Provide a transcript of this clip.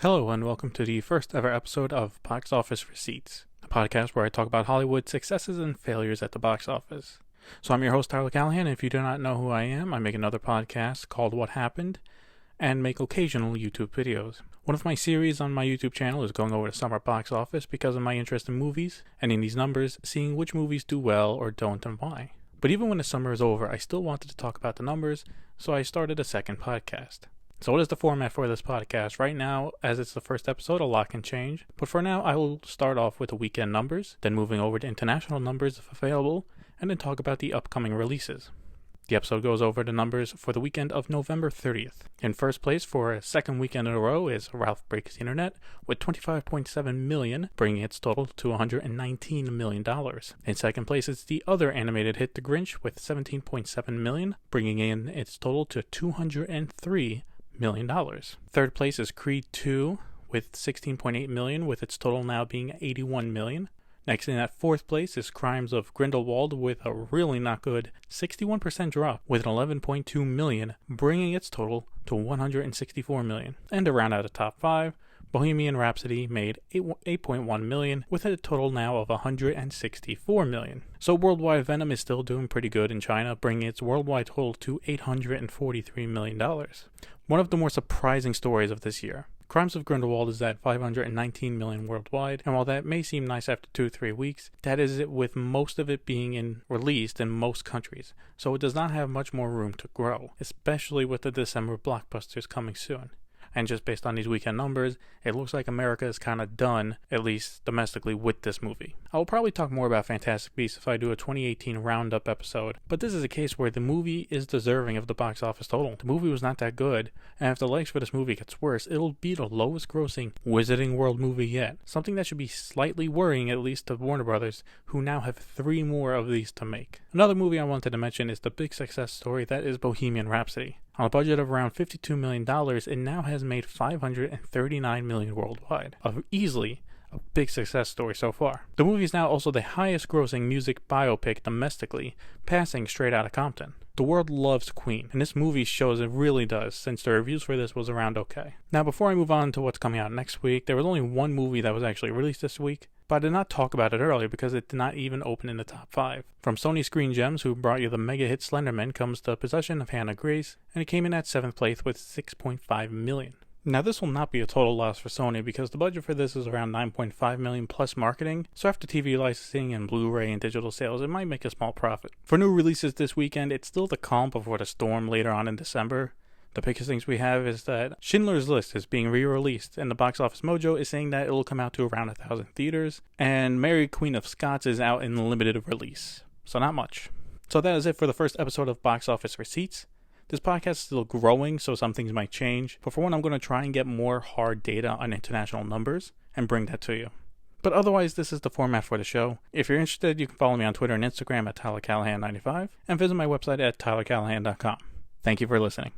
Hello and welcome to the first ever episode of Box Office Receipts, a podcast where I talk about Hollywood's successes and failures at the box office. So I'm your host, Tyler Callahan, and if you do not know who I am, I make another podcast called What Happened and make occasional YouTube videos. One of my series on my YouTube channel is going over the summer box office because of my interest in movies, and in these numbers, seeing which movies do well or don't and why. But even when the summer is over, I still wanted to talk about the numbers, so I started a second podcast. So what is the format for this podcast? Right now, as it's the first episode, a lot can change. But for now, I will start off with the weekend numbers, then moving over to international numbers if available, and then talk about the upcoming releases. The episode goes over the numbers for the weekend of November 30th. In first place for a second weekend in a row is Ralph Breaks the Internet with $25.7 million, bringing its total to $119 million. In second place is the other animated hit The Grinch with $17.7 million, bringing in its total to $203 million. Third place is Creed 2 with $16.8 million, with its total now being $81 million. Next in at fourth place is Crimes of Grindelwald with a really not good 61% drop with $11.2 million, bringing its total to $164 million. And to round out the top five, Bohemian Rhapsody made $8.1 million with a total now of $164 million. So worldwide, Venom is still doing pretty good in China, bringing its worldwide total to $843 million. One of the more surprising stories of this year. Crimes of Grindelwald is at $519 million worldwide, and while that may seem nice after 2-3 weeks, that is it with most of it being released in most countries, so it does not have much more room to grow, especially with the December blockbusters coming soon. And just based on these weekend numbers, it looks like America is kind of done, at least domestically, with this movie. I will probably talk more about Fantastic Beasts if I do a 2018 roundup episode, but this is a case where the movie is deserving of the box office total. The movie was not that good, and if the legs for this movie gets worse, it'll be the lowest grossing Wizarding World movie yet. Something that should be slightly worrying, at least to Warner Brothers, who now have 3 more of these to make. Another movie I wanted to mention is the big success story that is Bohemian Rhapsody. On a budget of around $52 million, it now has made $539 million worldwide. Easily a big success story so far. The movie is now also the highest grossing music biopic domestically, passing Straight Outta Compton. The world loves Queen, and this movie shows it really does, since the reviews for this was around okay. Now before I move on to what's coming out next week, there was only one movie that was actually released this week, but I did not talk about it earlier because it did not even open in the top 5. From Sony Screen Gems, who brought you the mega hit Slenderman, comes The Possession of Hannah Grace, and it came in at 7th place with $6.5 million. Now this will not be a total loss for Sony because the budget for this is around $9.5 million plus marketing, so after TV licensing and Blu-ray and digital sales, it might make a small profit. For new releases this weekend, it's still the calm before the storm later on in December. The biggest things we have is that Schindler's List is being re-released, and the Box Office Mojo is saying that it will come out to around 1,000 theaters, and Mary Queen of Scots is out in limited release, so not much. So that is it for the first episode of Box Office Receipts. This podcast is still growing, so some things might change, but for one, I'm going to try and get more hard data on international numbers and bring that to you. But otherwise, this is the format for the show. If you're interested, you can follow me on Twitter and Instagram at TylerCallahan95, and visit my website at tylercallahan.com. Thank you for listening.